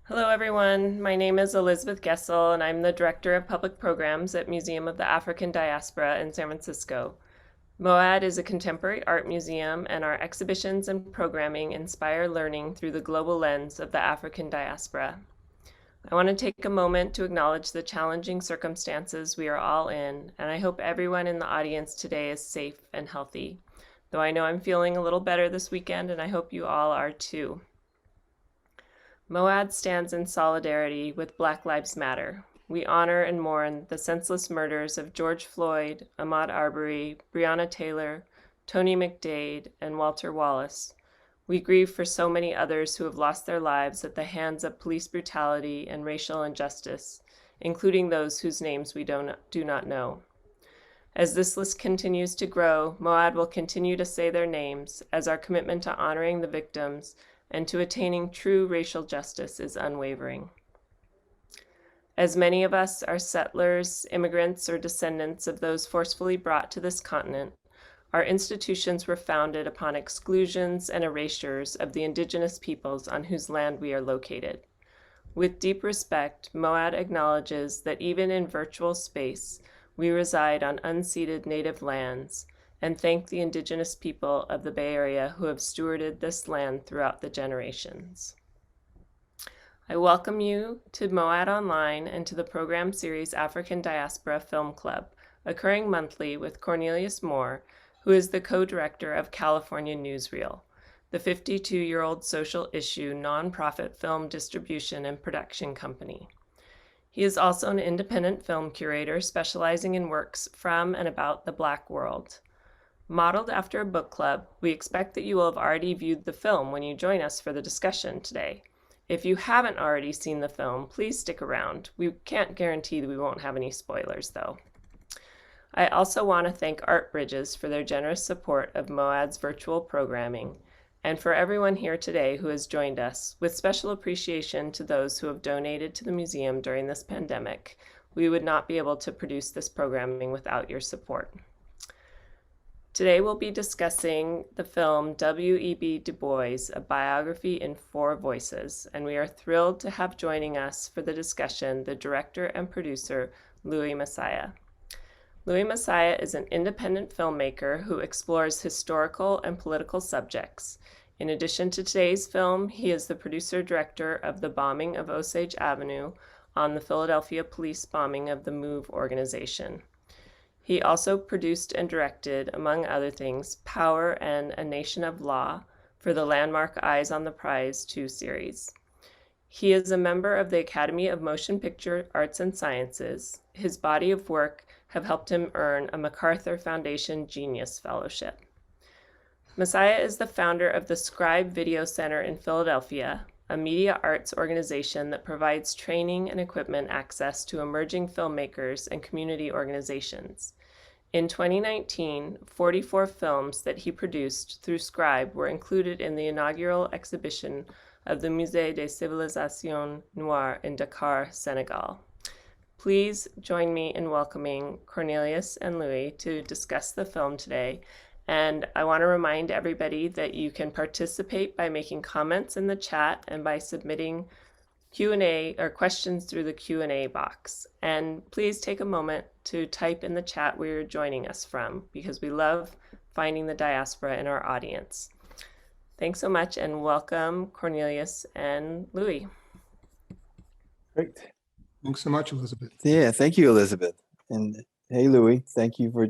Hello, everyone. My name is Elizabeth Gessel, and I'm the Director of Public Programs at Museum of the African Diaspora in San Francisco. MOAD is a contemporary art museum, and our exhibitions and programming inspire learning through the global lens of the African diaspora. I want to take a moment to acknowledge the challenging circumstances we are all in, and I hope everyone in the audience today is safe and healthy. Though I know I'm feeling a little better this weekend, and I hope you all are too. MOAD stands in solidarity with Black Lives Matter. We honor and mourn the senseless murders of George Floyd, Ahmaud Arbery, Breonna Taylor, Toni McDade, and Walter Wallace. We grieve for so many others who have lost their lives at the hands of police brutality and racial injustice, including those whose names we do not know. As this list continues to grow, MOAD will continue to say their names, as our commitment to honoring the victims and to attaining true racial justice is unwavering. As many of us are settlers, immigrants, or descendants of those forcefully brought to this continent, our institutions were founded upon exclusions and erasures of the indigenous peoples on whose land we are located. With deep respect, MOAD acknowledges that even in virtual space, we reside on unceded native lands, and thank the indigenous people of the Bay Area who have stewarded this land throughout the generations. I welcome you to MOAD Online and to the program series African Diaspora Film Club, occurring monthly with Cornelius Moore, who is the co-director of California Newsreel, the 52-year-old social issue nonprofit film distribution and production company. He is also an independent film curator specializing in works from and about the Black world. Modeled after a book club, we expect that you will have already viewed the film when you join us for the discussion today. If you haven't already seen the film, please stick around. We can't guarantee that we won't have any spoilers, though. I also want to thank Art Bridges for their generous support of MOAD's virtual programming, and for everyone here today who has joined us, with special appreciation to those who have donated to the museum during this pandemic. We would not be able to produce this programming without your support. Today we'll be discussing the film W.E.B. DuBois, a biography in 4 voices, and we are thrilled to have joining us for the discussion the director and producer, Louis Massiah. Louis Massiah is an independent filmmaker who explores historical and political subjects. In addition to today's film, he is the producer-director of the Bombing of Osage Avenue on the Philadelphia police bombing of the MOVE organization. He also produced and directed, among other things, Power and A Nation of Law for the landmark Eyes on the Prize 2 series. He is a member of the Academy of Motion Picture Arts and Sciences. His body of work have helped him earn a MacArthur Foundation Genius Fellowship. Massiah is the founder of the Scribe Video Center in Philadelphia, a media arts organization that provides training and equipment access to emerging filmmakers and community organizations. In 2019, 44 films that he produced through Scribe were included in the inaugural exhibition of the Musée des Civilisations Noires in Dakar, Senegal. Please join me in welcoming Cornelius and Louis to discuss the film today. And I want to remind everybody that you can participate by making comments in the chat and by submitting Q&A or questions through the Q&A box. And please take a moment to type in the chat where you're joining us from, because we love finding the diaspora in our audience. Thanks so much, and welcome Cornelius and Louis. Great. Thanks so much, Elizabeth. Yeah, thank you, Elizabeth. And hey, Louis, thank you for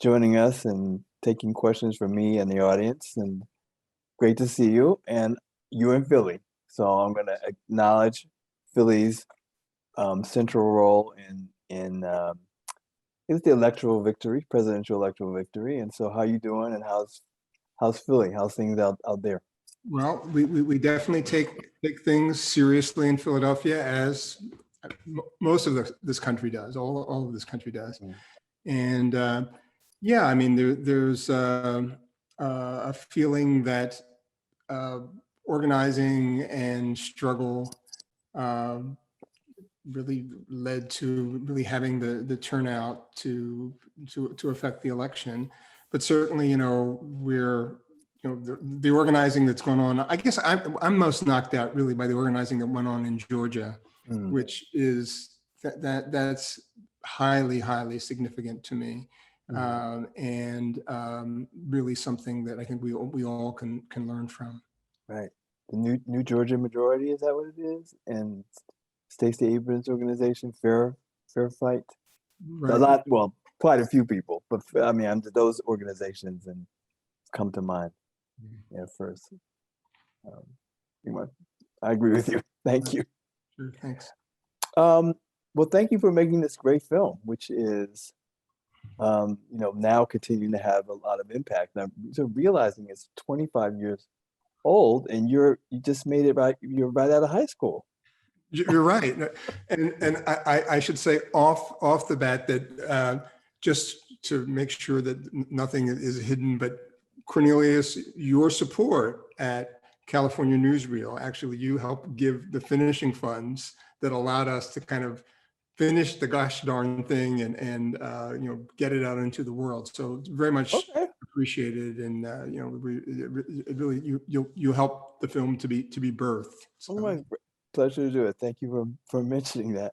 joining us and taking questions from me and the audience. And great to see you. And you're in Philly. So I'm going to acknowledge Philly's central role in it's the electoral victory, presidential electoral victory. And so how you doing, and how's Philly? How's things out there? Well, we definitely take things seriously in Philadelphia, as most of this country does, all of this country does. And yeah, I mean, there's a feeling that organizing and struggle really led to really having the turnout to affect the election. But certainly, you know, we're the organizing that's going on. I guess I'm most knocked out really by the organizing that went on in Georgia, which is that's highly significant to me, and really something that I think we all can learn from. Right. The New Georgia Majority, is that what it is? And Stacey Abrams' organization, Fair Fight. Right. Quite a few people, but I mean, those organizations and come to mind at first. I agree with you. Thank you. Sure, thanks. Well, thank you for making this great film, which is, now continuing to have a lot of impact. And I'm realizing it's 25 years old, and you just made it right. You're right out of high school. You're right, and I should say off the bat that just to make sure that nothing is hidden, but Cornelius, your support at California Newsreel, actually, you helped give the finishing funds that allowed us to kind of finish the gosh darn thing and get it out into the world. So it's very much appreciated, and really you helped the film to be birthed. So. Oh, my pleasure to do it. Thank you for mentioning that.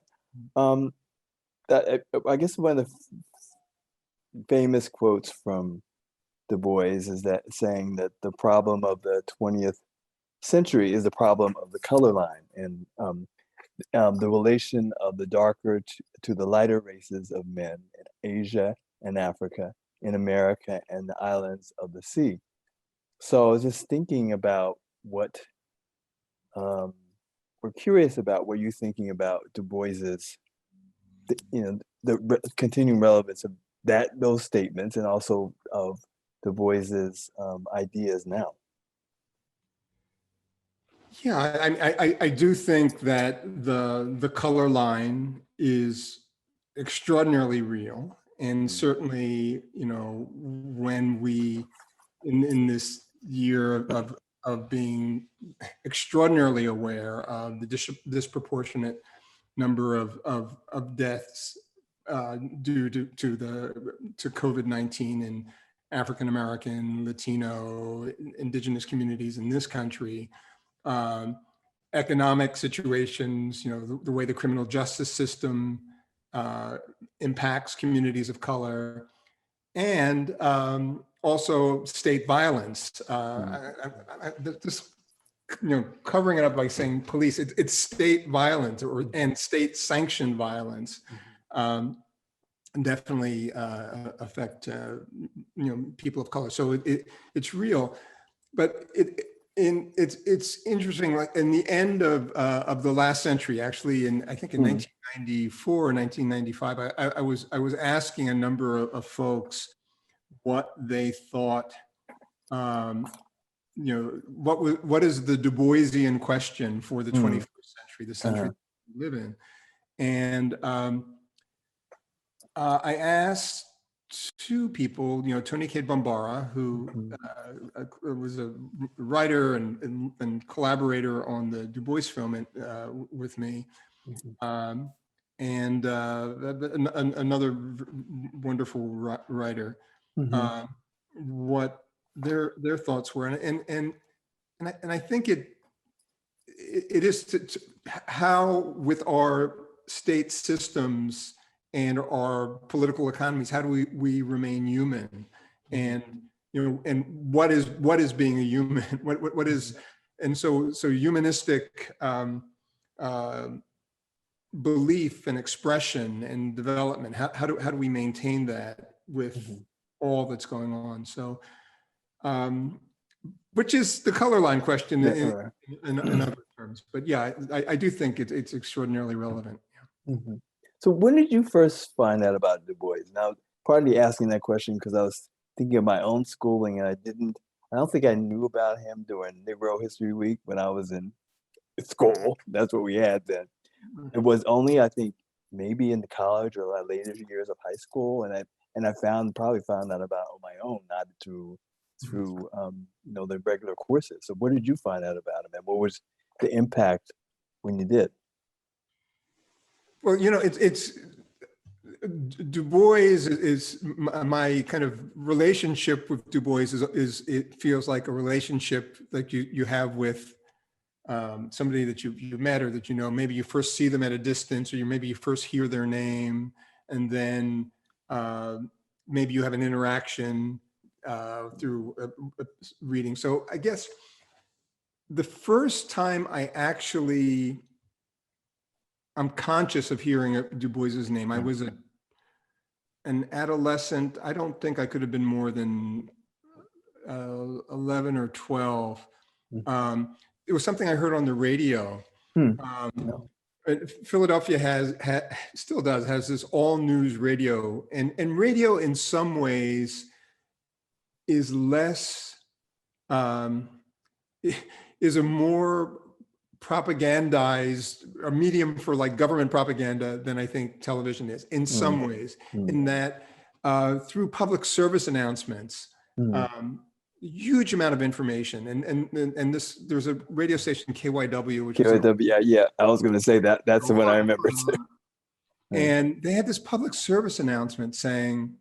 I guess one of the famous quotes from DuBois is that saying that the problem of the 20th century is the problem of the color line, and the relation of the darker to the lighter races of men in Asia and Africa, in America and the islands of the sea. So I was just thinking about what, we're curious about what you're thinking about Du Bois's, the continuing relevance of those statements, and also of Du Bois's ideas now. Yeah, I do think that the color line is extraordinarily real, and certainly, when we in this year of being extraordinarily aware of the disproportionate number of deaths due to COVID-19 in African American, Latino, indigenous communities in this country. Economic situations, the way the criminal justice system impacts communities of color, and also state violence. This, covering it up by saying police, it's state violence and state sanctioned violence. Definitely affect people of color. So it's real, but it's interesting. Like in the end of the last century, actually, I think in 1994 or 1995, I was asking a number of folks what they thought. What is the Du Boisian question for the 21st century, the century we live in, and I asked two people, Toni Cade Bambara, who was a writer and collaborator on the Du Bois film with me, and another wonderful writer, what their thoughts were, and I think it is to how with our state systems and our political economies, how do we remain human, and and what is being a human, what is, and so humanistic belief and expression and development, how do we maintain that with all that's going on? So which is the color line question in other terms, but yeah, I do think it's extraordinarily relevant. So when did you first find out about Du Bois? Now, partly asking that question because I was thinking of my own schooling, and I don't think I knew about him during Negro History Week when I was in school. That's what we had then. It was only, I think, maybe in the college or like later years of high school, and I probably found out about on my own, not through the regular courses. So what did you find out about him, and what was the impact when you did? Well, it's Du Bois is my kind of relationship with Du Bois is it feels like a relationship like you have with somebody that you met or that you know. Maybe you first see them at a distance, or maybe you first hear their name, and then maybe you have an interaction through reading. So I guess the first time I'm conscious of hearing Du Bois's name, I was an adolescent. I don't think I could have been more than 11 or 12. It was something I heard on the radio. No. Philadelphia still has this all news radio, and radio in some ways is less, is a more propagandized a medium for like government propaganda than I think television is in some ways, in that through public service announcements, huge amount of information, and there's a radio station KYW, which KYW, yeah, I was going to say that. That's the one I remember too. And they had this public service announcement saying,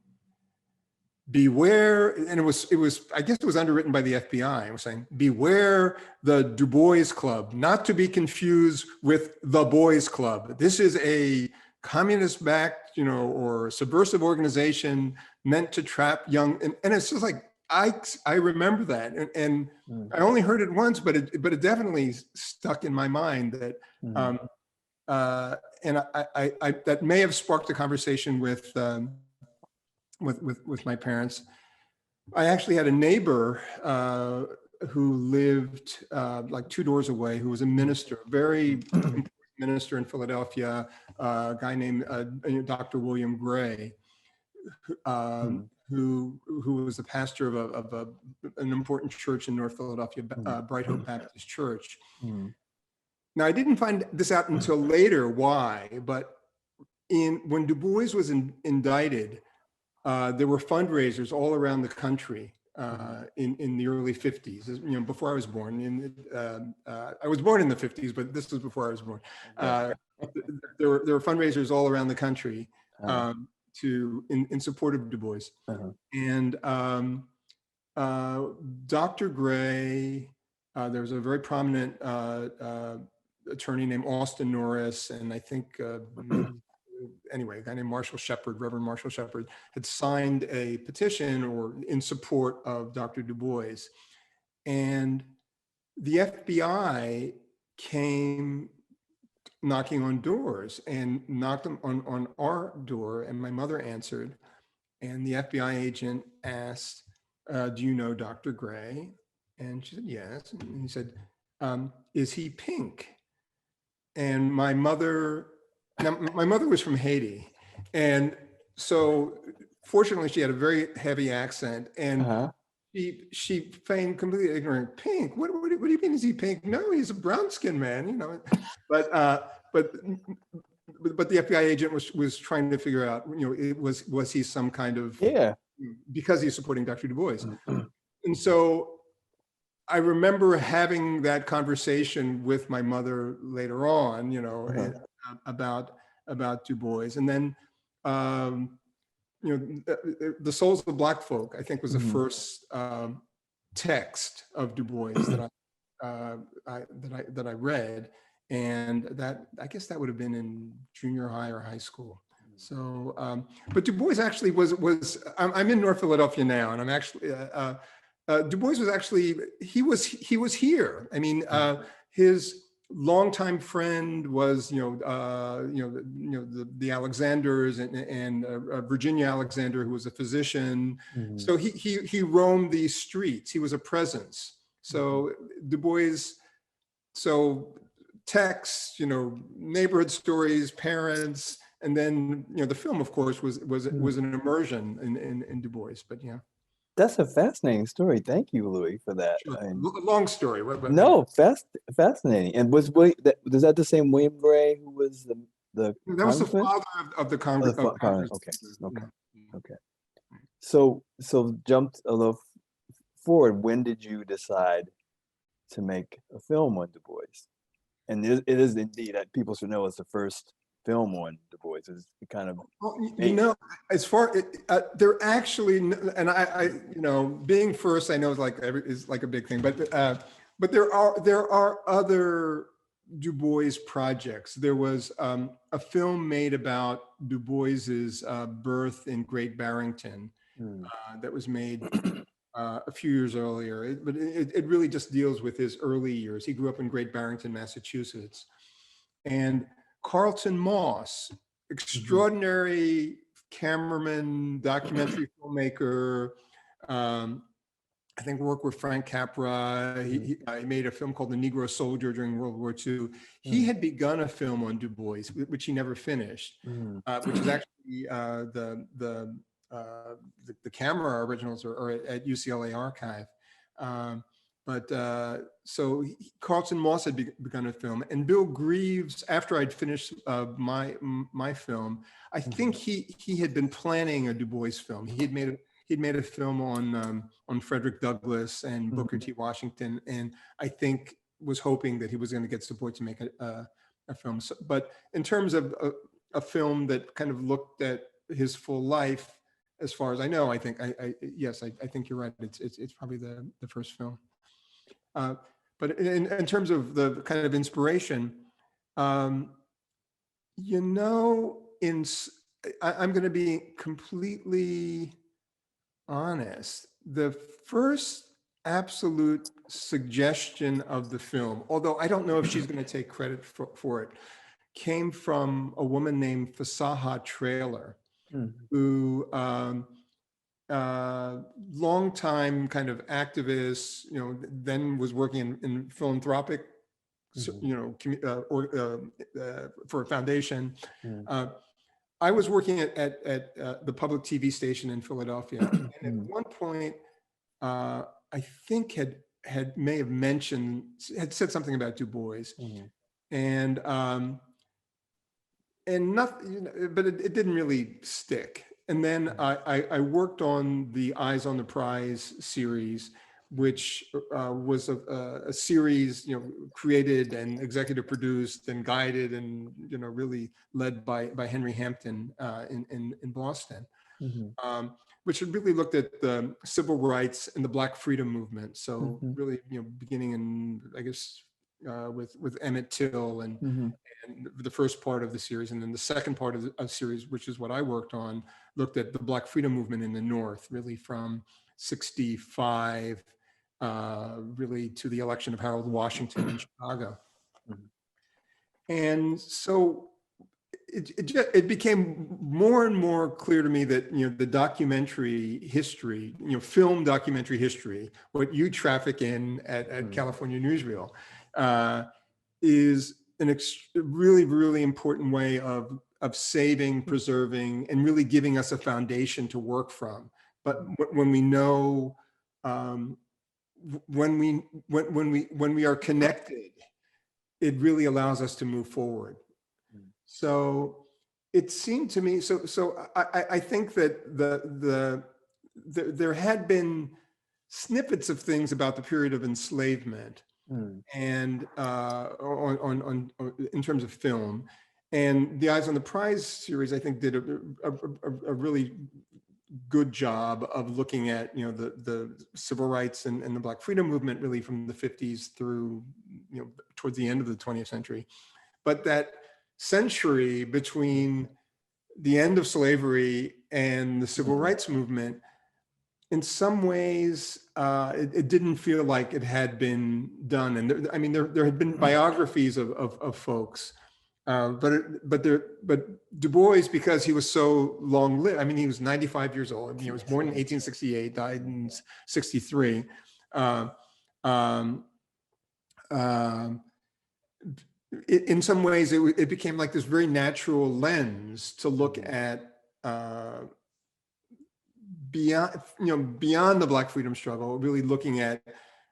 beware, and it was I guess it was underwritten by the FBI. It was saying, beware the Du Bois Club, not to be confused with the Boys Club. This is a communist-backed, or subversive organization meant to trap young, and it's just like I remember that, and I only heard it once, but it definitely stuck in my mind that, and I that may have sparked a conversation with my parents. I actually had a neighbor who lived like 2 doors away, who was a minister, very important minister in Philadelphia, a guy named Dr. William Gray, who was the pastor of an important church in North Philadelphia, Bright Hope Baptist Church. Now, I didn't find this out until later why, but when Du Bois was indicted, there were fundraisers all around the country in the early 50s, before I was born. I was born in the 50s, but this was before I was born. There were fundraisers all around the country in support of Du Bois. And Dr. Gray, there was a very prominent attorney named Austin Norris, and I think anyway, a guy named Reverend Marshall Shepard, had signed a petition in support of Dr. Du Bois. And the FBI came knocking on doors and knocked on our door, and my mother answered. And the FBI agent asked, do you know Dr. Gray? And she said, yes. And he said, is he pink? And my mother was from Haiti. And so fortunately she had a very heavy accent, and she feigned completely ignorant. Pink? What do you mean, is he pink? No, he's a brown skinned man, But the FBI agent was trying to figure out, was he some kind of, because he's supporting Dr. Du Bois. And so I remember having that conversation with my mother later on, about Du Bois. And then, The Souls of Black Folk, I think, was the first text of Du Bois that I read. And that, I guess that would have been in junior high or high school. So, but Du Bois actually I'm in North Philadelphia now, and I'm actually, Du Bois was actually, he was here. I mean, his longtime friend was, the Alexanders and Virginia Alexander, who was a physician. So he roamed these streets. He was a presence. So Du Bois, texts, neighborhood stories, parents, and then the film, of course, was an immersion in Du Bois. But yeah. That's a fascinating story. Thank you, Louis, for that. Sure. Long story. No, fascinating. And was that the same William Gray who was the that was the father of the Congress? Okay. So jumped a little forward. When did you decide to make a film on Du Bois? And it is indeed that people should know it's the first film on Du Bois? Is it kind of Well, you know, as far they're actually, and you know, being first, I know is like a big thing, but there are other Du Bois projects. There was a film made about Du Bois's birth in Great Barrington that was made a few years earlier, but it really just deals with his early years. He grew up in Great Barrington, Massachusetts, and Carlton Moss, extraordinary cameraman, documentary filmmaker. I think worked with Frank Capra. He made a film called The Negro Soldier during World War II. He had begun a film on Du Bois, which he never finished, which is actually the camera originals are at UCLA Archive. So Carlton Moss had begun a film, and Bill Greaves, after I'd finished my film, I think he had been planning a Du Bois film. He'd made a film on Frederick Douglass and Booker T. Washington, and I think was hoping that he was going to get support to make a film. So, but in terms of a film that kind of looked at his full life, as far as I know, I think yes, I think you're right. It's probably the first film. But in terms of the kind of inspiration, you know, I'm going to be completely honest. The first absolute suggestion of the film, although I don't know if she's going to take credit for it, came from a woman named Fasaha Trailer, who longtime kind of activist, you know, then was working in philanthropic, you know, for a foundation. I was working at the public TV station in Philadelphia, and at one point, I think may have mentioned, had said something about Du Bois, and nothing, you know, but it didn't really stick. And then I worked on the Eyes on the Prize series, which was a series, you know, created and executive produced and guided and, you know, really led by Henry Hampton in Boston, which had really looked at the civil rights and the Black freedom movement. So really, you know, beginning in, I guess, with Emmett Till and the first part of the series, and then the second part of the series, which is what I worked on, looked at the Black freedom movement in the North, really from 65 really to the election of Harold Washington in Chicago. And so it became more and more clear to me that, you know, the documentary history, you know, film documentary history, what you traffic in at California Newsreel, is really, really important way of saving, preserving, and really giving us a foundation to work from. But when we know, when we are connected, it really allows us to move forward. So it seemed to me, so I think that there had been snippets of things about the period of enslavement, and on in terms of film, and the Eyes on the Prize series, I think, did a really good job of looking at, you know, the civil rights and the Black freedom movement, really from the 50s through, you know, towards the end of the 20th century. But that century between the end of slavery and the civil rights movement, in some ways, it didn't feel like it had been done. And there had been biographies of folks, but Du Bois, because he was so long lived, I mean, he was 95 years old. He was born in 1868, died in 63. In some ways, it became like this very natural lens to look at beyond the Black freedom struggle, really looking at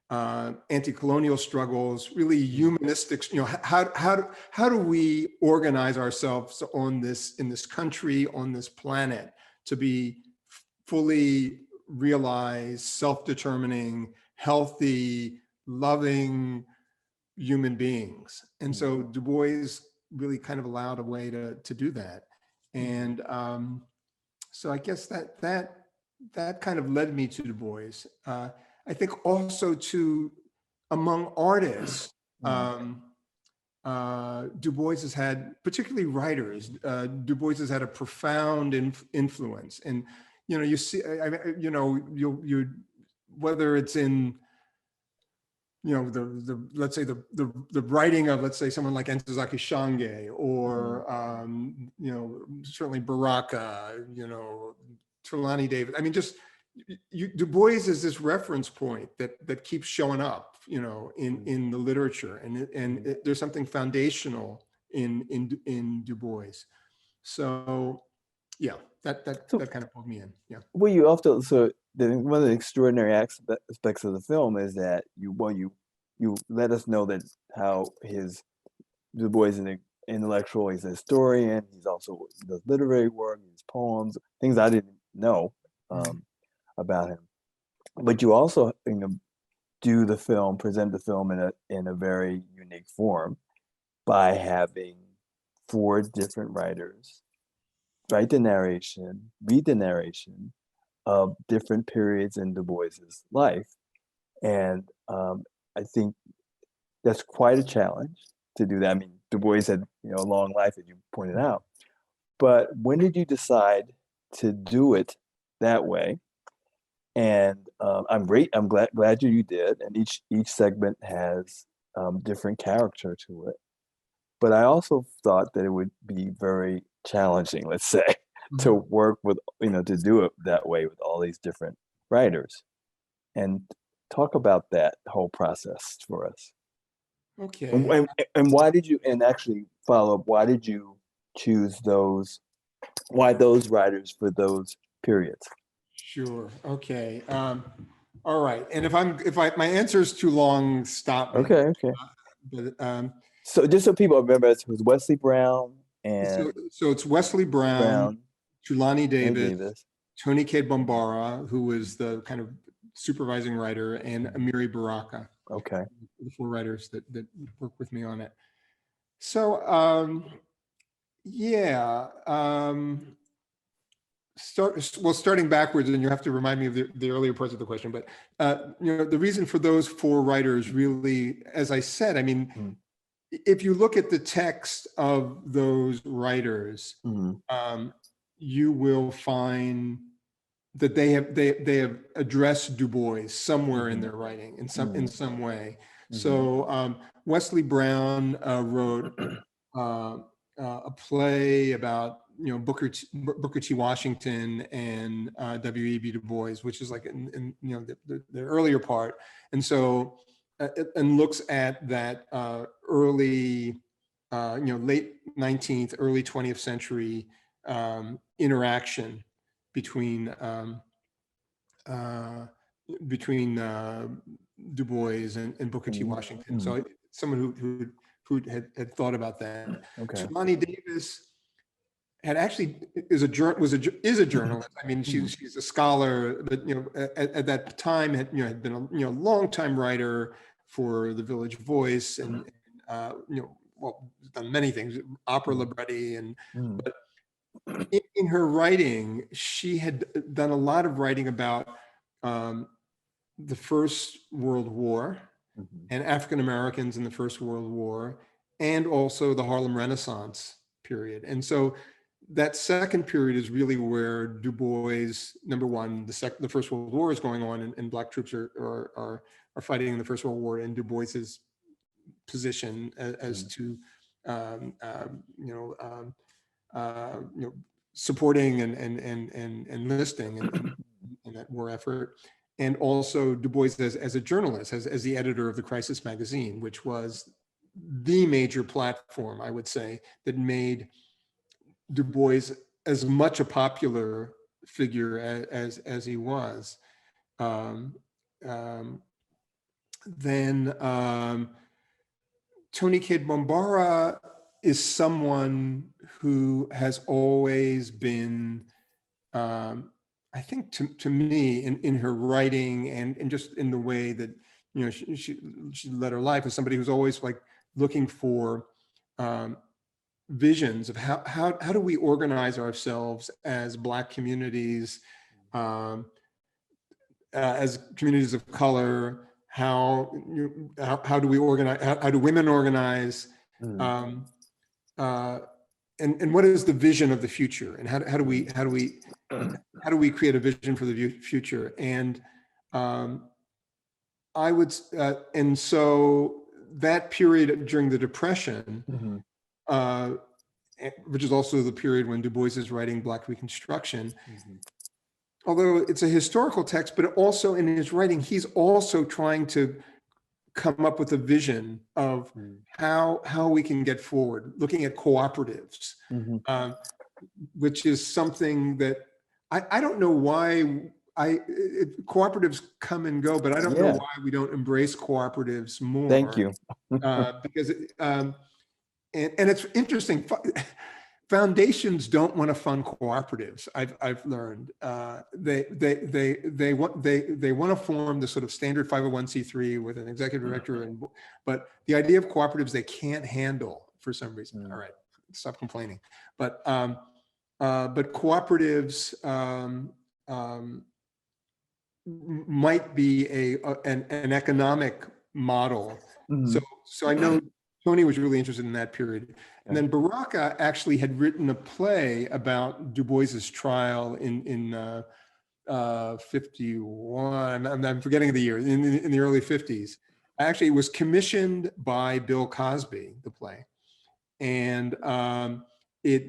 anti-colonial struggles, really humanistic, you know, how do we organize ourselves in this country, on this planet, to be fully realized, self-determining, healthy, loving human beings. And so Du Bois really kind of allowed a way to do that. And so I guess that kind of led me to Du Bois. I think also to among artists, Du Bois has had, particularly writers, Du Bois has had a profound influence. And, you know, you see, you know, you whether it's in, you know, let's say the writing of, let's say, someone like Ntozake Shange, or you know, certainly Baraka, you know, Thulani David. I mean, just Du Bois is this reference point that keeps showing up, you know, in the literature, and there's something foundational in Du Bois. So yeah, that kind of pulled me in. Yeah. Well, you also, so one of the extraordinary aspects of the film is that you let us know that how Du Bois is an intellectual, he's a historian, he's also does literary work, his poems, things I didn't know about him. But you also, you know, present the film in a very unique form by having 4 different writers write the narration, read the narration of different periods in Du Bois's life. And I think that's quite a challenge to do that. I mean, Du Bois had, you know, a long life, as you pointed out. But when did you decide to do it that way? And I'm glad you did. And each segment has different character to it. But I also thought that it would be very challenging, let's say, to work with, you know, to do it that way with all these different writers. And talk about that whole process for us. Okay. And why did you, and actually follow up, why did you choose why those writers for those periods? Sure. Okay. All right. And if my answer is too long, stop me. Okay. But So just so people remember, it was Wesley Brown and so it's Wesley Brown, Thulani Davis, Toni Cade Bambara, who was the kind of supervising writer, and Amiri Baraka. Okay. The 4 writers that worked with me on it. So yeah. Starting backwards, and you have to remind me of the earlier parts of the question, but you know, the reason for those 4 writers really, as I said, I mean, if you look at the text of those writers, you will find that they have addressed Du Bois somewhere in their writing in some way. So Wesley Brown wrote a play about, you know, Booker T. Washington and W.E.B. Du Bois, which is like in you know, the earlier part, and so and looks at that early, you know, late 19th, early 20th century interaction between Du Bois and Booker T. Washington. So someone who had thought about that. Okay. Thulani Davis had actually is a journalist. I mean, she's a scholar, but, you know, at that time had been a, you know, long-time writer for the Village Voice, and you know, well, done many things, opera libretti, and but in her writing, she had done a lot of writing about the First World War and African Americans in the First World War, and also the Harlem Renaissance period. And so that second period is really where Du Bois, number one, the First World War is going on, and Black troops are fighting in the First World War, and Du Bois's position as to you know, supporting and enlisting in that war effort, and also Du Bois as a journalist, as the editor of the Crisis magazine, which was the major platform, I would say, that made Du Bois as much a popular figure as he was. Then Toni Cade Bambara is someone who has always been, I think, to me, in her writing and just in the way that, you know, she led her life, as somebody who's always like looking for visions of how do we organize ourselves as Black communities, as communities of color. How do we organize? How do women organize? And what is the vision of the future? And how do we create a vision for the future? And and so that period during the Depression, which is also the period when Du Bois is writing Black Reconstruction, although it's a historical text, but also in his writing, he's also trying to come up with a vision of how we can get forward, looking at cooperatives, which is something that I don't know why cooperatives come and go, but I don't know why we don't embrace cooperatives more. Thank you. Because and it's interesting. Foundations don't want to fund cooperatives. I've learned they want to form the sort of standard 501c3 with an executive director, but the idea of cooperatives they can't handle for some reason. All right, stop complaining. But cooperatives might be an economic model. So I know Toni was really interested in that period. And then Baraka actually had written a play about Du Bois's trial in 51. I'm forgetting the year, in the early 50s. Actually, it was commissioned by Bill Cosby, the play, and it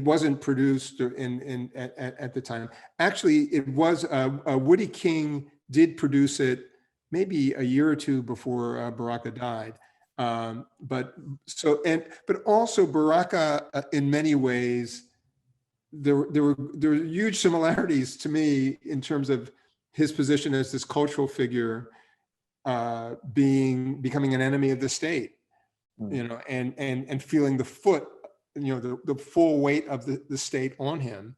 wasn't produced at the time. Actually, it was Woody King did produce it maybe a year or two before Baraka died. But also Baraka, in many ways, there were huge similarities to me in terms of his position as this cultural figure, becoming an enemy of the state, and feeling the full weight of the state on him.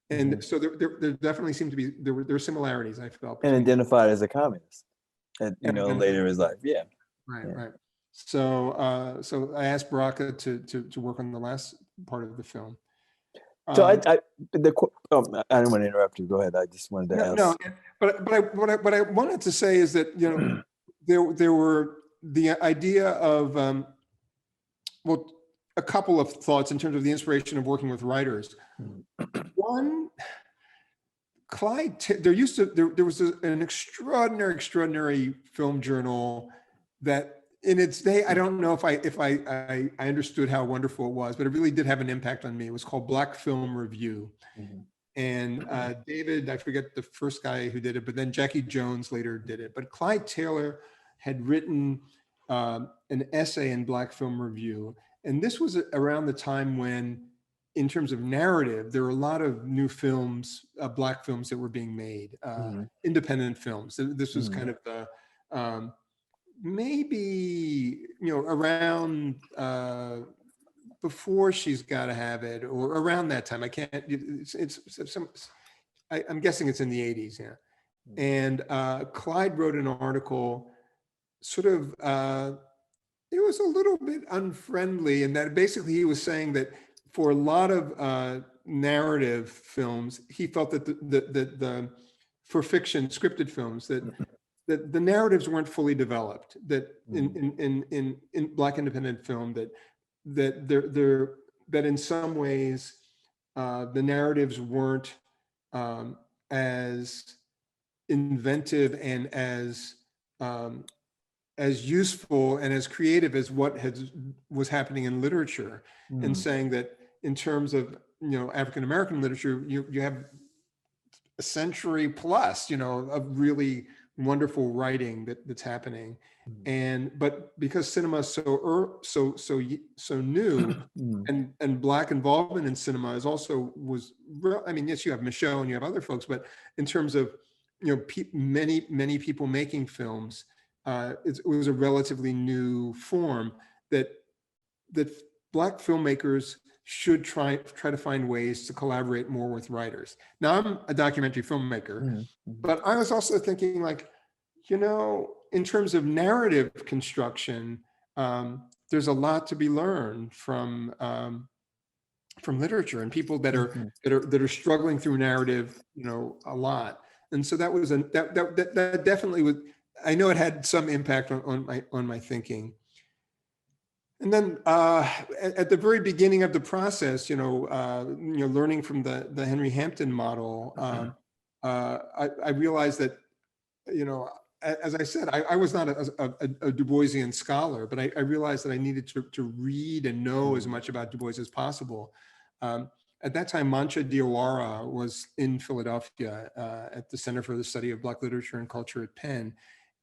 And so there definitely seemed to be there were similarities, I felt. And identified as a communist, later in his life. Yeah. Right. So I asked Baraka to work on the last part of the film. So I didn't want to interrupt you. Go ahead. I just wanted to ask. No, but what I wanted to say is that there were the idea of a couple of thoughts in terms of the inspiration of working with writers. One, there was an extraordinary film journal that in its day, I don't know if I understood how wonderful it was, but it really did have an impact on me. It was called Black Film Review. And David, I forget the first guy who did it, but then Jackie Jones later did it. But Clyde Taylor had written an essay in Black Film Review. And this was around the time when, in terms of narrative, there were a lot of new films, Black films that were being made, independent films. This was kind of the, maybe, around before She's Gotta Have It, or around that time. I can't, I'm guessing it's in the 80s, yeah. And Clyde wrote an article, sort of, it was a little bit unfriendly, in that basically he was saying that for a lot of narrative films, he felt that for fiction, scripted films, that the narratives weren't fully developed. That in Black independent film, that in some ways the narratives weren't as inventive and as useful and as creative as what was happening in literature, and saying that in terms of African American literature, you have a century plus of really wonderful writing that's happening, but because cinema is so new, and Black involvement in cinema was yes, you have Michaud and you have other folks, but in terms of many people making films, it was a relatively new form that Black filmmakers should try to find ways to collaborate more with writers. Now, I'm a documentary filmmaker, but I was also thinking, in terms of narrative construction, there's a lot to be learned from literature and people that are struggling through narrative, a lot. And so that was that definitely was. I know it had some impact on my thinking. And then at the very beginning of the process, learning from the Henry Hampton model, I realized that, as I said, I was not a Du Boisian scholar, but I realized that I needed to read and know as much about Du Bois as possible. At that time, Mancha Diawara was in Philadelphia at the Center for the Study of Black Literature and Culture at Penn.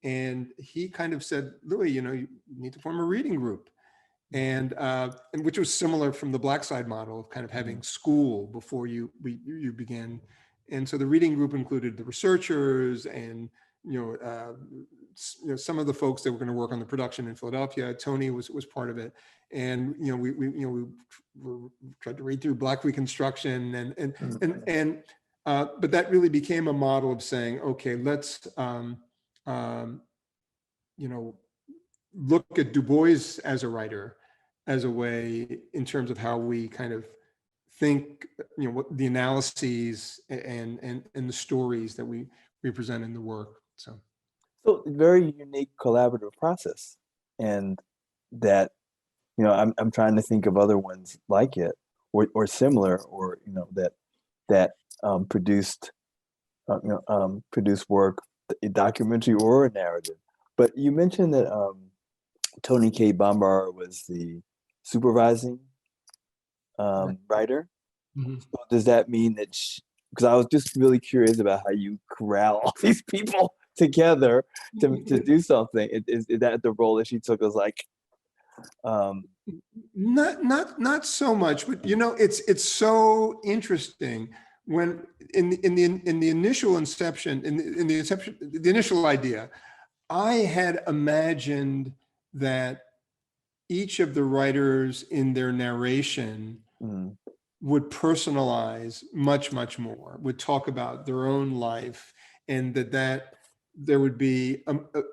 And he kind of said, Louis, you need to form a reading group. And which was similar from the Black Side model of kind of having school before you began. And so the reading group included the researchers and some of the folks that were going to work on the production in Philadelphia. Toni was part of it, and we tried to read through Black Reconstruction but that really became a model of saying, okay, let's look at Du Bois as a writer, as a way in terms of how we kind of think, what the analyses and the stories that we present in the work. So very unique collaborative process, and that I'm trying to think of other ones like it or similar, or that produced work, a documentary or a narrative. But you mentioned that Toni Cade Bambara was the supervising writer. Mm-hmm. So does that mean that because I was just really curious about how you corral all these people together to do something. Is that the role that she took? Was like not so much, but it's so interesting when in the initial inception, in the inception, the initial idea, I had imagined that each of the writers in their narration would personalize much more, would talk about their own life, and that there would be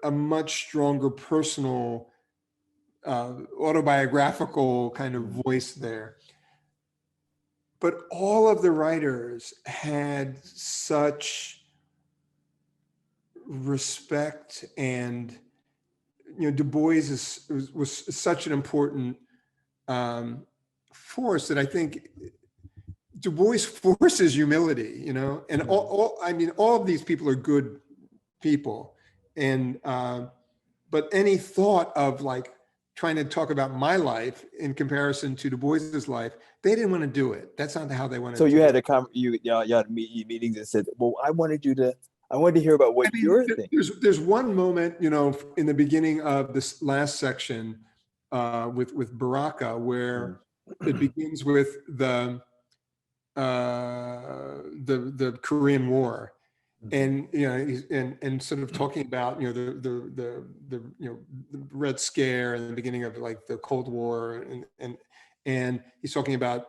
a much stronger personal autobiographical kind of voice there. But all of the writers had such respect, and Du Bois was such an important force that I think Du Bois forces humility, and all of these people are good people, and but any thought of like trying to talk about my life in comparison to Du Bois's life, they didn't want to do it. That's not how they wanted. So you had you had meetings and said, well, I wanted to hear about what you're thinking. There's one moment, in the beginning of this last section with Baraka, where it begins with the Korean War, and and sort of talking about the Red Scare and the beginning of like the Cold War, and he's talking about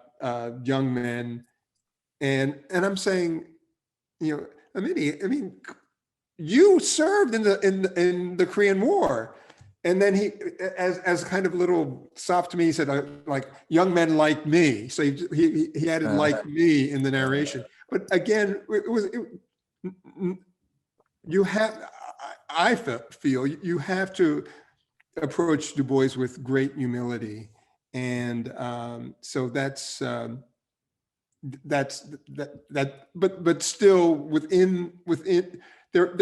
young men, and I'm saying, Amiri, you served in the Korean War. And then he, as kind of little soft to me, he said, like, young men like me. So he added like me in the narration. But again, I feel you have to approach Du Bois with great humility. And so that's but still within there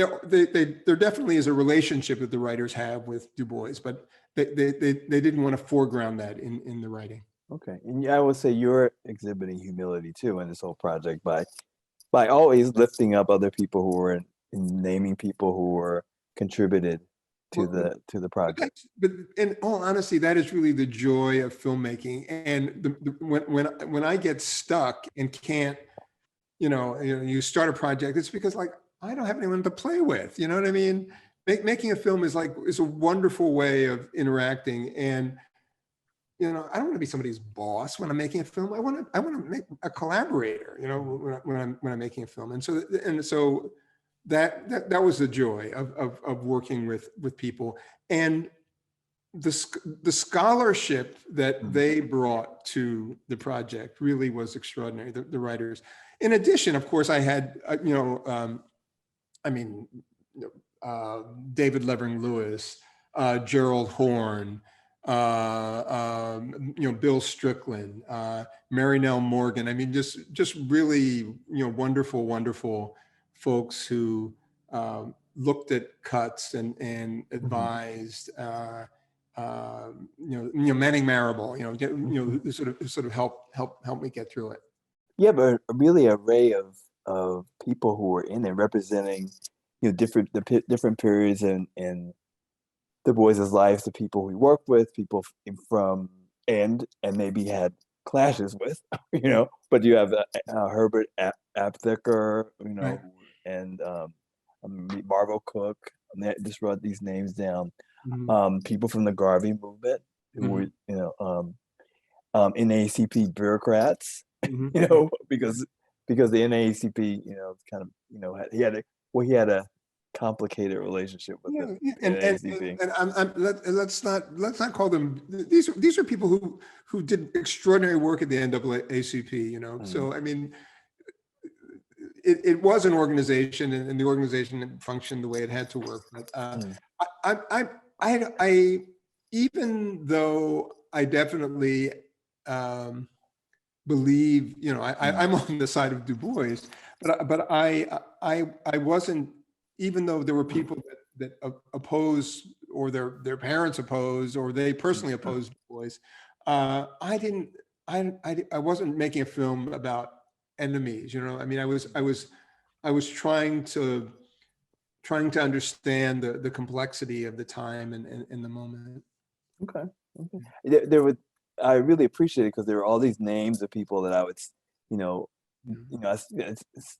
definitely is a relationship that the writers have with Du Bois, but they didn't want to foreground that in the writing. Okay, and I would say you're exhibiting humility too in this whole project by always lifting up other people who were and naming people who were contributed to the project. But in all honesty, that is really the joy of filmmaking. And when I get stuck and can't, you start a project, it's because like I don't have anyone to play with. You know what I mean? Making a film is a wonderful way of interacting. And I don't want to be somebody's boss when I'm making a film. I want to make a collaborator. When I'm making a film. And so that was the joy of working with people. And the scholarship that they brought to the project really was extraordinary, the writers. In addition, of course, I had, David Levering Lewis, Gerald Horn, Bill Strickland, Mary Nell Morgan. I mean, just really, wonderful folks who looked at cuts and advised. Manning Marable, sort of help me get through it. Yeah, but really array of people who were in there representing, different periods in Du Bois's lives, the people we worked with, people from and maybe had clashes with, But you have Herbert Aptheker, Right. and Marvel Cook. And I just wrote these names down. Mm-hmm. People from the Garvey movement who were, NAACP bureaucrats, Mm-hmm. because the NAACP, kind of, he had a complicated relationship with the NAACP. Let's not call them. These are people who did extraordinary work at the NAACP. So I mean, it was an organization, and the organization functioned the way it had to work. But I even though I definitely believe, I'm on the side of Du Bois, but I wasn't, even though there were people that oppose, or their parents oppose, or they personally opposed Du Bois, I wasn't making a film about enemies. I mean, I was trying to understand the complexity of the time and the moment. Okay. I really appreciate it because there were all these names of people that I would, I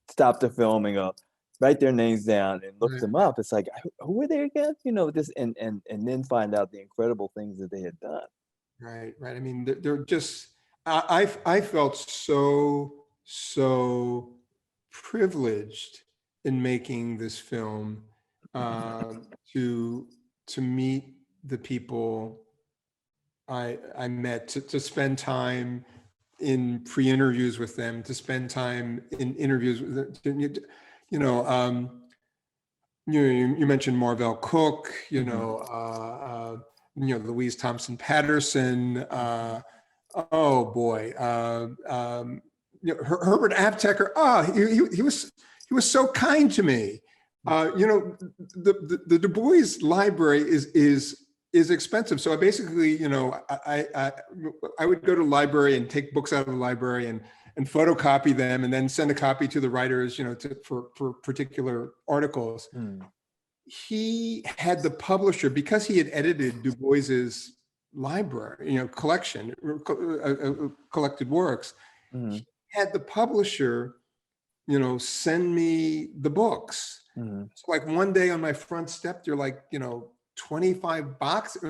stop the film and go, write their names down and look them up. It's like, who were they again? And then find out the incredible things that they had done. Right. I mean, they're just, I felt so privileged in making this film, to meet the people I met, to spend time in pre-interviews with them, to spend time in interviews with them. You mentioned Marvell Cook, Louise Thompson Patterson. Oh boy, Herbert Aptheker. Oh, he was so kind to me. The Du Bois library is expensive. So I basically, I would go to the library and take books out of the library and photocopy them, and then send a copy to the writers, for particular articles. He had the publisher, because he had edited Du Bois's library, collection, collected works. He had the publisher, send me the books. So like one day on my front step, there are like, 25 boxes,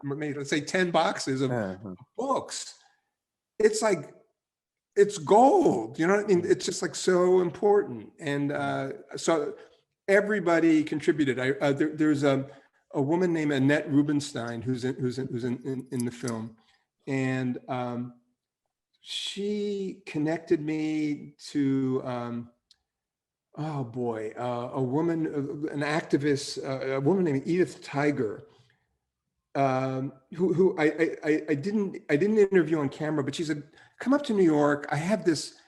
maybe let's say 10 boxes of books. It's like, it's gold, you know what I mean? It's just like so important. And so everybody contributed. There's a woman named Annette Rubinstein who's in the film, and she connected me to a woman, an activist, a woman named Edith Tiger, who I didn't interview on camera, but she said, come up to New York. I have this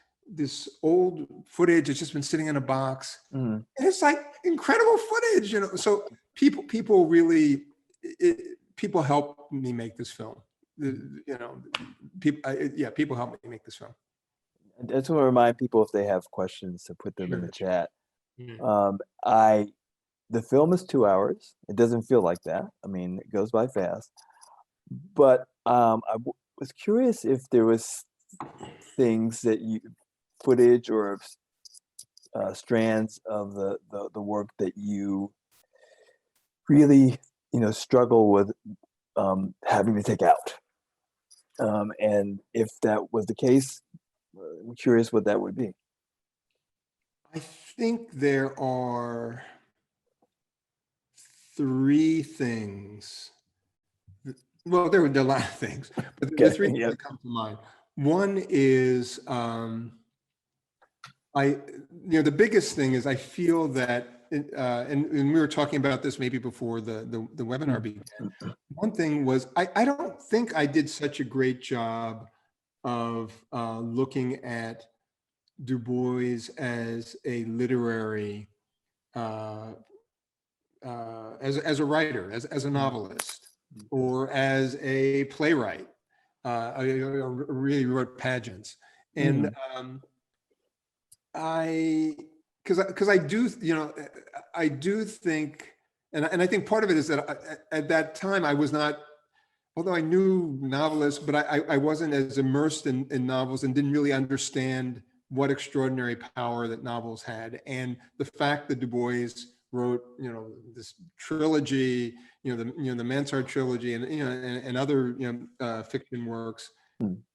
old footage. It's just been sitting in a box. And it's like incredible footage, So people really, people helped me make this film. People helped me make this film. I just want to remind people, if they have questions, to put them in the chat. The film is 2 hours. It doesn't feel like that. I mean, it goes by fast. But I was curious if there was things that footage or strands of the work that you really, struggle with having to take out. And if that was the case, I'm curious what that would be. I think there are 3 things Well, there were a lot of things, but the Okay, three things yeah. that come to mind. One is the biggest thing is I feel that, and we were talking about this maybe before the webinar began. One thing was I don't think I did such a great job of looking at Du Bois as a literary, as a writer, as a novelist, or as a playwright. I really wrote pageants, and because I do, I do think, and I think part of it is that at that time I was not, although I knew novelists, but I wasn't as immersed in novels and didn't really understand what extraordinary power that novels had. And the fact that Du Bois wrote, this trilogy, the Mansard trilogy, and and other fiction works,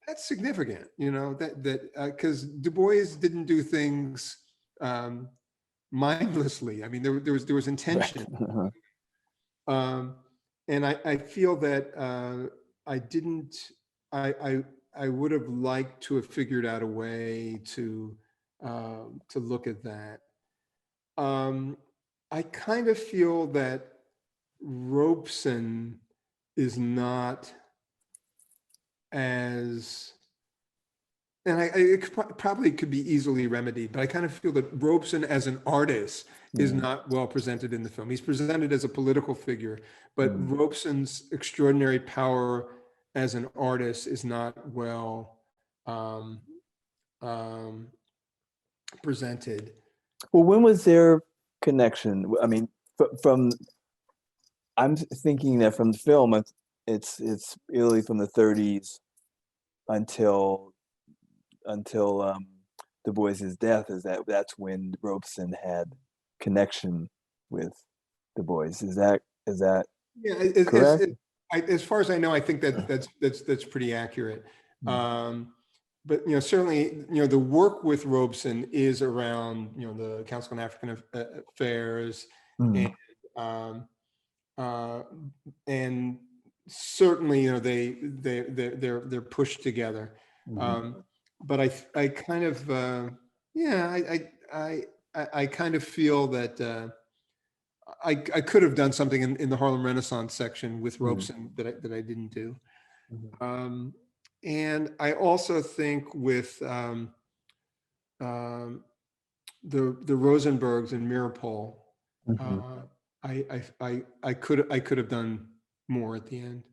that's significant. Because Du Bois didn't do things mindlessly. I mean, there was intention. And I feel that I didn't, I would have liked to have figured out a way to look at that. I kind of feel that Robeson is not as, and it probably could be easily remedied, but I kind of feel that Robeson as an artist is not well presented in the film. He's presented as a political figure, but Robeson's extraordinary power as an artist is not well presented. Well, when was their connection? I mean, from I'm thinking that from the film, it's really from the 30s until Du Bois's death. That's when Robeson had connection with Du Bois. Is that Yeah, correct? as far as I know, I think that's pretty accurate. But certainly, the work with Robeson is around the Council on African Affairs, and certainly they're pushed together. But I kind of I kind of feel that I could have done something in the Harlem Renaissance section with Robeson that I didn't do. And I also think with the Rosenbergs and Mirapol, I could have done more at the end.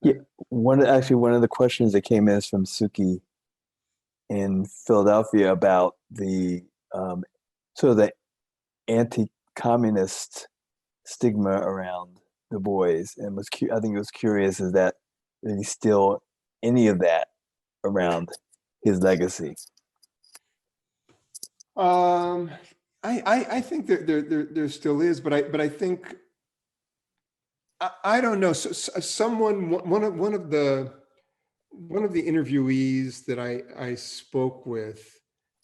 Yeah, one of the questions that came in is from Suki in Philadelphia about the sort of the anti-communist stigma around Du Bois, and I think it was curious is that there's still any of that around his legacy. I think there still is, but I think I don't know. So one of the interviewees that I spoke with,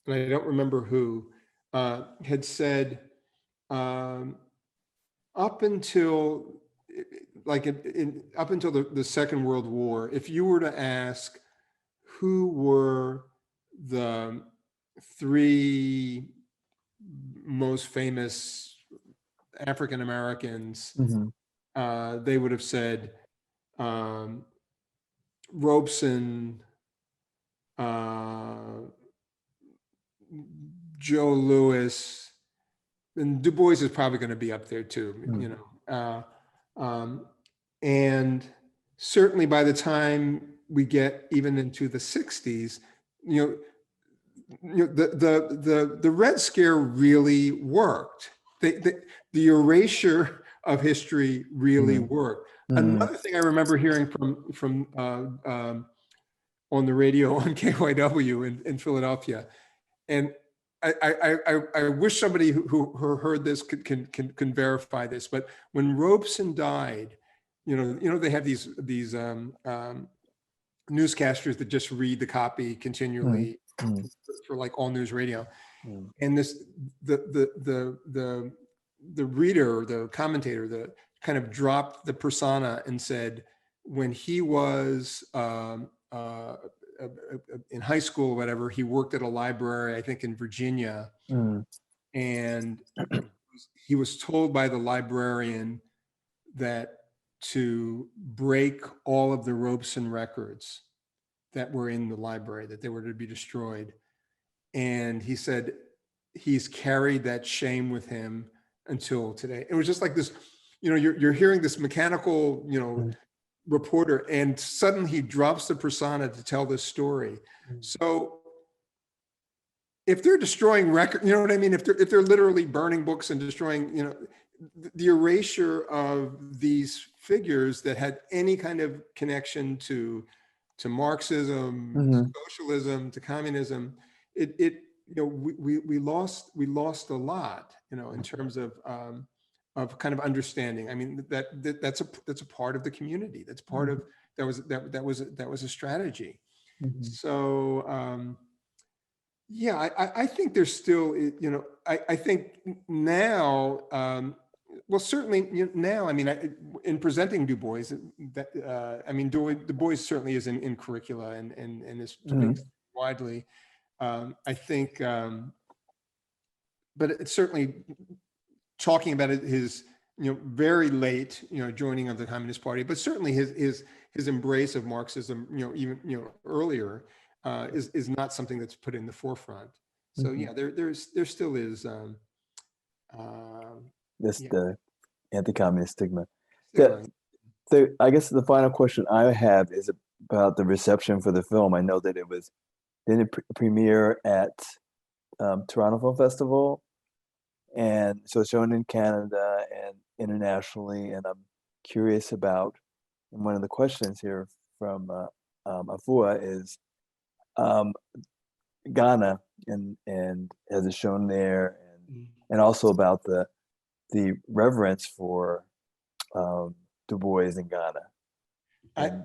and I don't remember who, had said up until the Second World War, if you were to ask who were the three most famous African Americans, they would have said Robeson, Joe Louis, and Du Bois is probably going to be up there too, and certainly by the time we get even into the 60s, the Red Scare really worked. The erasure of history really worked. Another thing I remember hearing from on the radio on KYW in Philadelphia, and I wish somebody who heard this can verify this, but when Robeson died, they have these newscasters that just read the copy continually for like all news radio, and the reader, the commentator, kind of dropped the persona and said, when he was in high school or whatever, he worked at a library, I think in Virginia, Mm. and he was told by the librarian that to break all of the Robeson records that were in the library, that they were to be destroyed. And he said he's carried that shame with him until today. It was just like this, you're hearing this mechanical, reporter, and suddenly he drops the persona to tell this story. So if they're destroying record, you know what I mean? If they're literally burning books and destroying, the erasure of these figures that had any kind of connection to Marxism, Mhm. socialism, to communism, we lost a lot, in terms of kind of understanding. I mean, that's a part of the community. That's part of that was a strategy. Mhm. So yeah, I think there's still, I think now, well, certainly now, I mean, in presenting Du Bois, Du Bois certainly is in curricula and is speaks widely. I think, but it's certainly talking about his, very late, joining of the Communist Party, but certainly his embrace of Marxism, even, earlier, is not something that's put in the forefront. So yeah, there still is. That's Yeah. the anti-communist stigma. Stigma. I guess the final question I have is about the reception for the film. I know that didn't premiere at Toronto Film Festival, and so it's shown in Canada and internationally. And I'm curious about, and one of the questions here from Afua is Ghana and has it shown there, and also about the reverence for Du Bois in Ghana. And,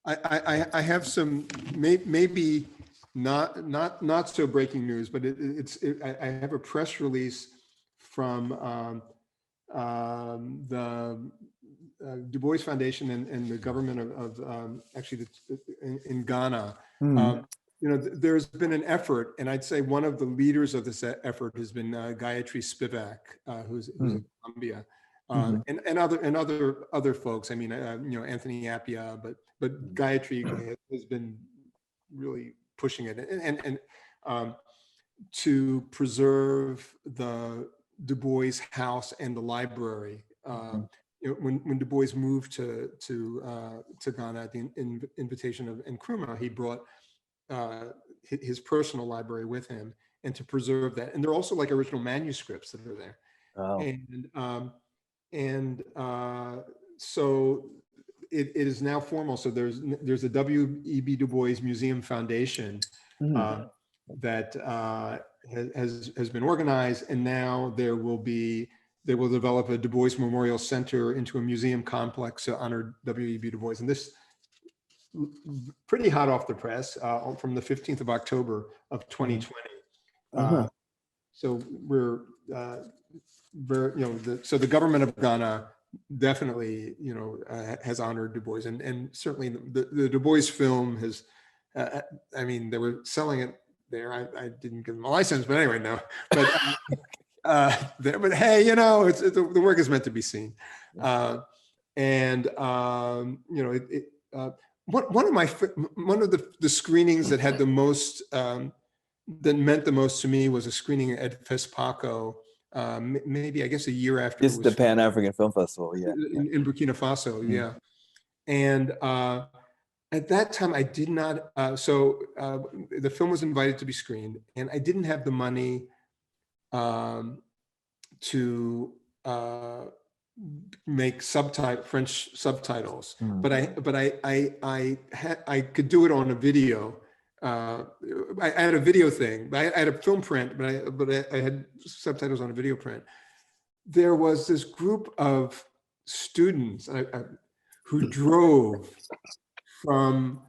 I have some maybe not so breaking news, but I have a press release from the Du Bois Foundation and the government of actually in Ghana. There's been an effort, and I'd say one of the leaders of this effort has been Gayatri Spivak, who's in Colombia. And other folks. I mean, Anthony Appia, but Gayatri has been really pushing it and to preserve the Du Bois house and the library. When Du Bois moved to Ghana at the invitation of Nkrumah, he brought his personal library with him, and to preserve that. And they're also like original manuscripts that are there. wow. So it is now formal. So there's a W.E.B. Du Bois Museum Foundation that has been organized, and now they will develop a Du Bois Memorial Center into a museum complex to honor W.E.B. Du Bois. And this pretty hot off the press from the 15th of October of 2020. So we're so the government of Ghana definitely, has honored Du Bois, and certainly the Du Bois film has, I mean, they were selling it there. I didn't give them a license, but anyway, no. But hey, the work is meant to be seen. One of the screenings that had the most, that meant the most to me was a screening at FESPACO. Maybe I guess a year after it's the Pan-African Film Festival, in Burkina Faso, yeah. And at that time, I did not. The film was invited to be screened, and I didn't have the money to make French subtitles, but I could do it on a video. I had a video thing. I had a film print, but I had subtitles on a video print. There was this group of students who drove from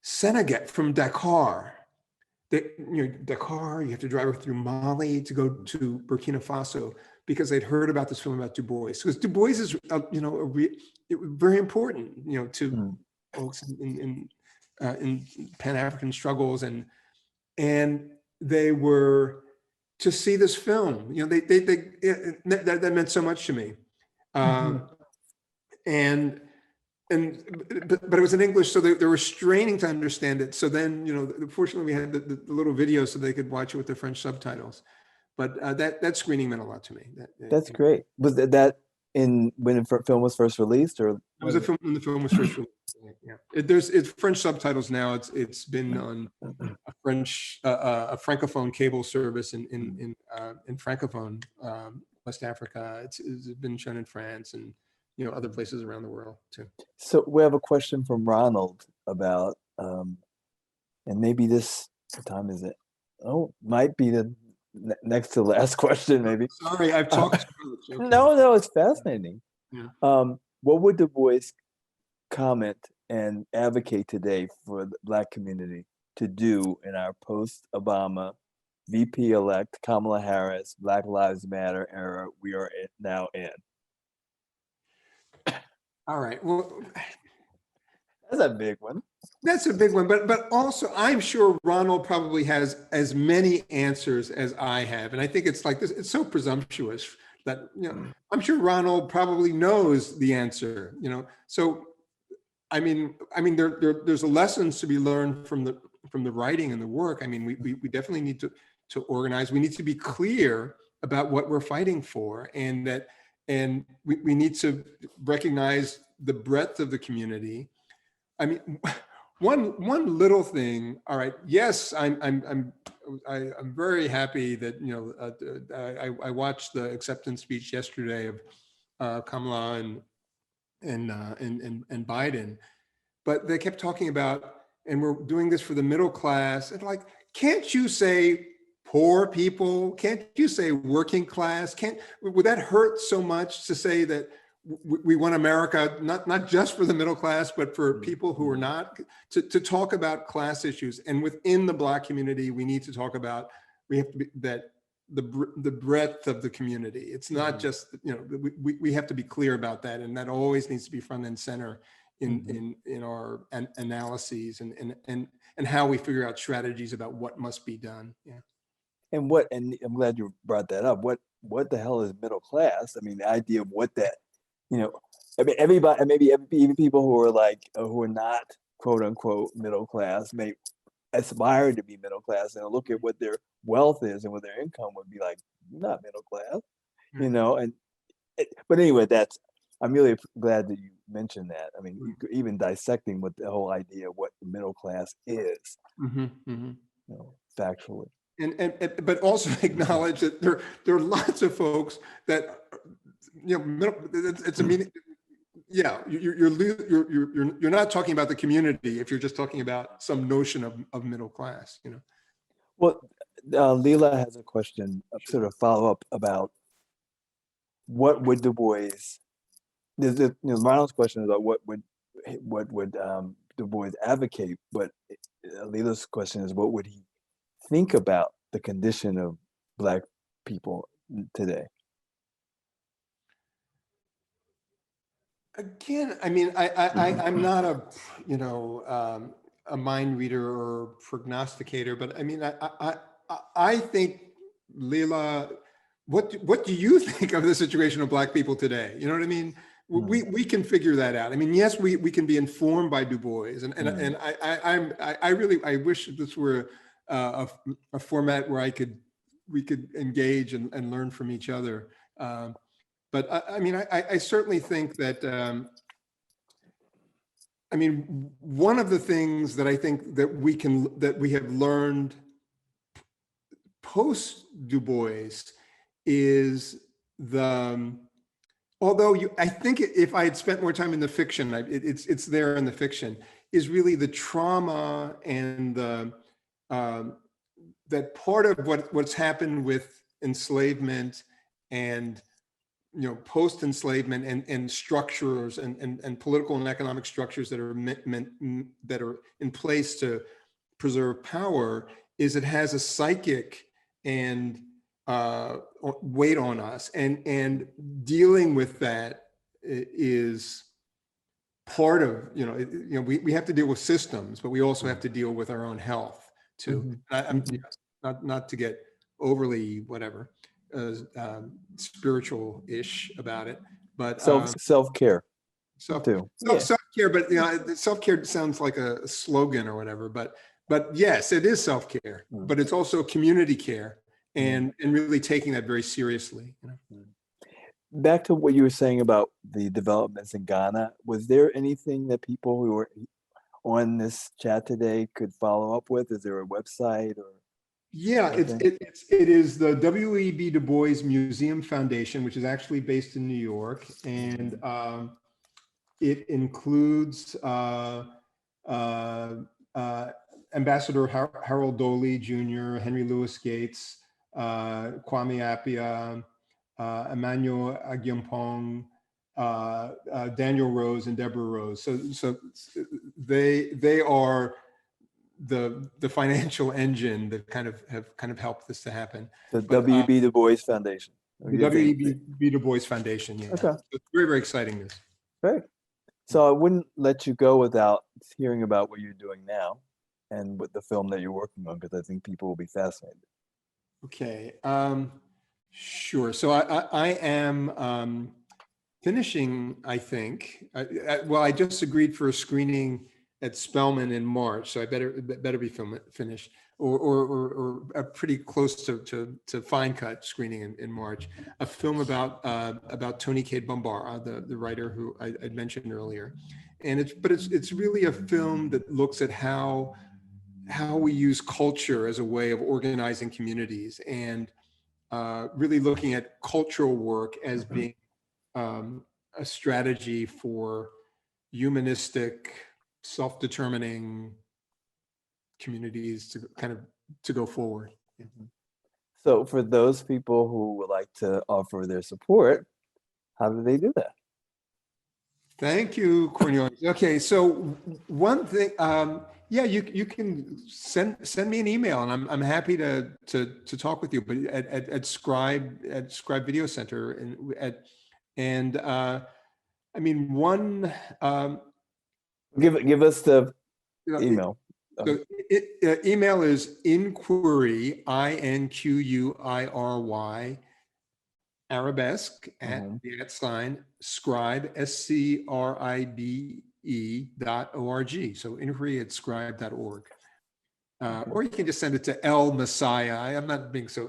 Senegal, from Dakar. Dakar, you have to drive through Mali to go to Burkina Faso. because they'd heard about this film about Du Bois. Because Du Bois is, very important, to folks in Pan-African struggles, and they were to see this film. That meant so much to me, but it was in English, so they were straining to understand it. So then, fortunately, we had the little video so they could watch it with the French subtitles. But that screening meant a lot to me. That's great. Was that when the film was first released, or? It was a film when the film was first released. Yeah, it's French subtitles now. It's been on a francophone cable service in francophone West Africa. It's been shown in France and other places around the world too. So we have a question from Ronald about, and maybe what time is it? Oh, might be the next to last question, maybe. Sorry, I've talked. No, it's fascinating. Yeah. What would Du Bois comment and advocate today for the Black community to do in our post-Obama VP-elect Kamala Harris Black Lives Matter era we are now in? All right. Well, that's a big one. That's a big one, but also I'm sure Ronald probably has as many answers as I have, and I think it's like this. It's so presumptuous that I'm sure Ronald probably knows the answer. So I mean, there's lessons to be learned from the writing and the work. I mean, we definitely need to organize. We need to be clear about what we're fighting for, and we need to recognize the breadth of the community. I mean, one little thing. All right. Yes, I'm very happy that I watched the acceptance speech yesterday of Kamala and Biden, but they kept talking about, and we're doing this for the middle class, and like, can't you say poor people? Can't you say working class? Would that hurt so much to say that we want America not just for the middle class, but for people who are not, to talk about class issues? And within the Black community, we need to talk about, we have to be the breadth of the community. It's not just, we have to be clear about that, and that always needs to be front and center in our analyses and how we figure out strategies about what must be done. Yeah. And I'm glad you brought that up. What the hell is middle class? I mean, the idea of what that, I mean, everybody, and maybe even people who are not quote unquote middle class may aspire to be middle class and look at what their wealth is and what their income would be like, not middle class, but anyway, I'm really glad that you mentioned that. I mean, even dissecting what the whole idea of what the middle class is, factually. But also acknowledge that there are lots of folks that it's a meaning. Yeah, you're not talking about the community if you're just talking about some notion of middle class. Well, Leela has a question, sort of follow up about what would Du Bois. Ronald's question is about what would Du Bois advocate, but Leela's question is what would he think about the condition of Black people today? Again, I mean, I'm not a mind reader or prognosticator, but I mean, I think, Leela, what do you think of the situation of Black people today? You know what I mean? We can figure that out. I mean, yes, we can be informed by Du Bois, and I wish this were a format where we could engage and learn from each other. But I mean, I certainly think that, I mean, one of the things that I think that we have learned post Du Bois is although I think if I had spent more time in the fiction, it's there in the fiction, is really the trauma and that part of what's happened with enslavement and post-enslavement and structures and political and economic structures that are in place to preserve power, is it has a psychic and weight on us, and dealing with that is part of, we have to deal with systems, but we also have to deal with our own health too. I'm not to get overly whatever spiritual-ish about it, but self-care too. self-care, but self-care sounds like a slogan or whatever, but yes, it is self-care, but it's also community care, and really taking that very seriously. Back to what you were saying about the developments in Ghana, was there anything that people who were on this chat today could follow up with? Is there a website or? Yeah, it is the W.E.B. DuBois Museum Foundation, which is actually based in New York, and it includes Ambassador Harold Doley Jr., Henry Louis Gates, Kwame Appiah, Emmanuel Agyempong, Daniel Rose, and Deborah Rose. So they are the financial engine that kind of helped this to happen. The W.E.B. Du Bois Foundation. The W.E.B. Du Bois Foundation. Yeah. Okay. It's very, very exciting news. Great. So I wouldn't let you go without hearing about what you're doing now and with the film that you're working on, because I think people will be fascinated. Okay. Sure. So I am finishing, I think. I just agreed for a screening at Spelman in March, so I better be finished, or pretty close to fine cut screening in March. A film about Toni Cade Bambara, the writer who I mentioned earlier, and it's really a film that looks at how we use culture as a way of organizing communities, and really looking at cultural work as being a strategy for humanistic, self-determining communities to go forward. So for those people who would like to offer their support, how do they do that? Thank you, Cornelius. Okay, so one thing, you can send me an email, and I'm happy to talk with you. But at Scribe Video Center, and I mean, one. Give us the email. So email is inquiry, INQUIRY, arabesque at the @ scribe, SCRIBE.org. So inquiry at scribe.org. Or you can just send it to L Massiah. I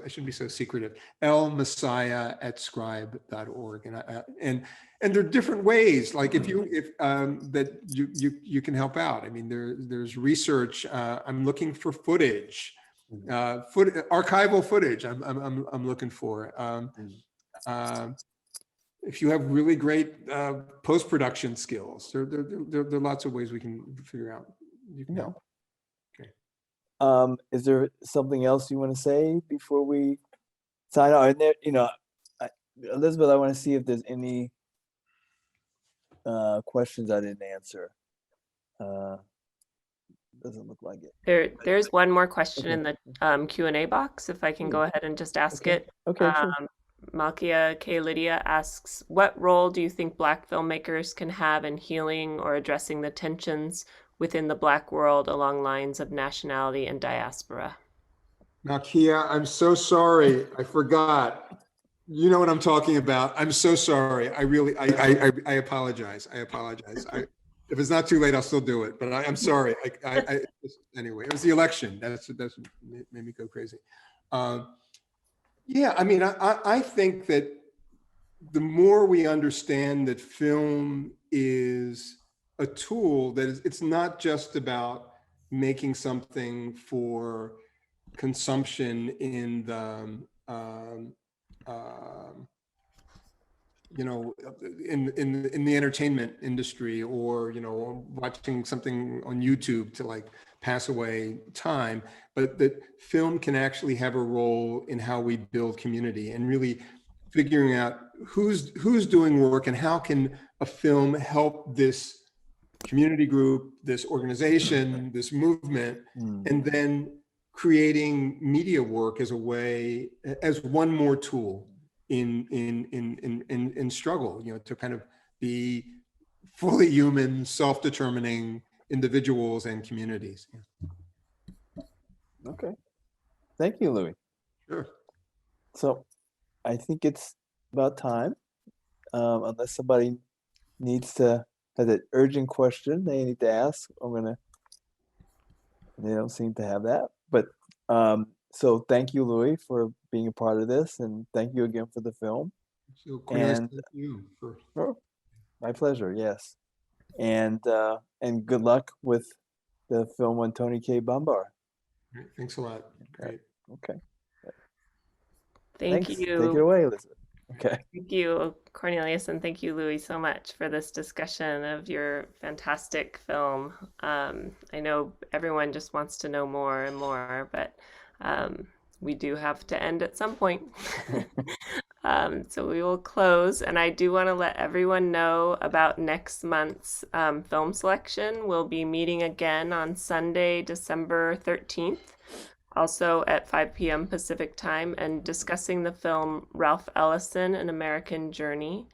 shouldn't be so secretive. L Massiah at scribe.org. And there are different ways, like if you can help out. I mean, there's research. I'm looking for footage, archival footage. I'm looking for. If you have really great post-production skills, there are lots of ways we can figure out. You can help. Is there something else you want to say before we sign out? And there, Elizabeth, I want to see if there's any questions I didn't answer. Doesn't look like it. There's one more question in the Q&A box, if I can go ahead and just ask it. Okay, sure. Malkia K. Lydia asks, what role do you think Black filmmakers can have in healing or addressing the tensions within the Black world along lines of nationality and diaspora? Malkia, I'm so sorry. I forgot. You know what I'm talking about. I'm so sorry. I apologize. If it's not too late, I'll still do it. But I'm sorry. Anyway, it was the election. That's what made me go crazy. Yeah, I mean, I think that the more we understand that film is a tool, that it's not just about making something for consumption in the in the entertainment industry, or watching something on YouTube to like pass away time, but that film can actually have a role in how we build community, and really figuring out who's doing work and how can a film help this community group, this organization, this movement, and then creating media work as a way, as one more tool in struggle, to kind of be fully human, self-determining individuals and communities. Okay. Thank you, Louis. Sure. So I think it's about time, unless somebody has an urgent question they need to ask. They don't seem to have that, but so thank you, Louis, for being a part of this, and thank you again for the film. So Cornelius, And thank you for. oh, my pleasure. Yes, and good luck with the film on Toni Cade Bambara. Right, thanks a lot. Great. Okay. Thank Thanks. you. Take it away, Elizabeth. Okay. Thank you, Cornelius, and thank you, Louis, so much for this discussion of your fantastic film. I know everyone just wants to know more and more, but we do have to end at some point. So we will close, and I do want to let everyone know about next month's film selection. We'll be meeting again on Sunday, December 13th. Also at 5 p.m. Pacific time, and discussing the film Ralph Ellison, An American Journey.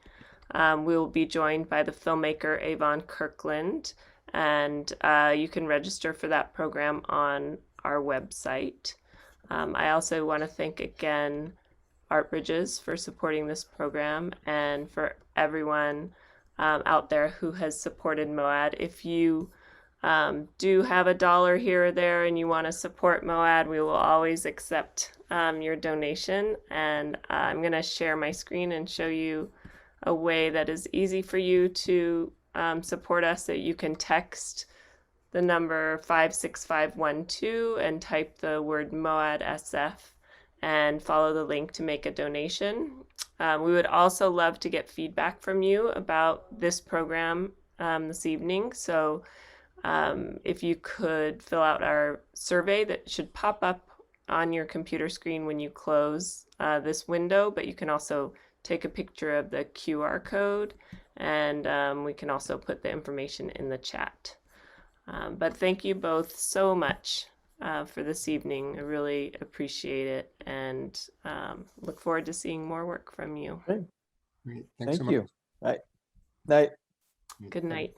We will be joined by the filmmaker Avon Kirkland, and you can register for that program on our website. I also want to thank again Art Bridges for supporting this program, and for everyone out there who has supported MOAD. If you do have $1 here or there and you want to support MOAD, we will always accept your donation. And I'm going to share my screen and show you a way that is easy for you to support us. That you can text the number 56512 and type the word MOAD SF and follow the link to make a donation. We would also love to get feedback from you about this program this evening. So if you could fill out our survey that should pop up on your computer screen when you close this window, but you can also take a picture of the QR code, and we can also put the information in the chat. But thank you both so much for this evening. I really appreciate it, and look forward to seeing more work from you. Great. Great. Thanks so Thank much. you. Night. Night. Good night.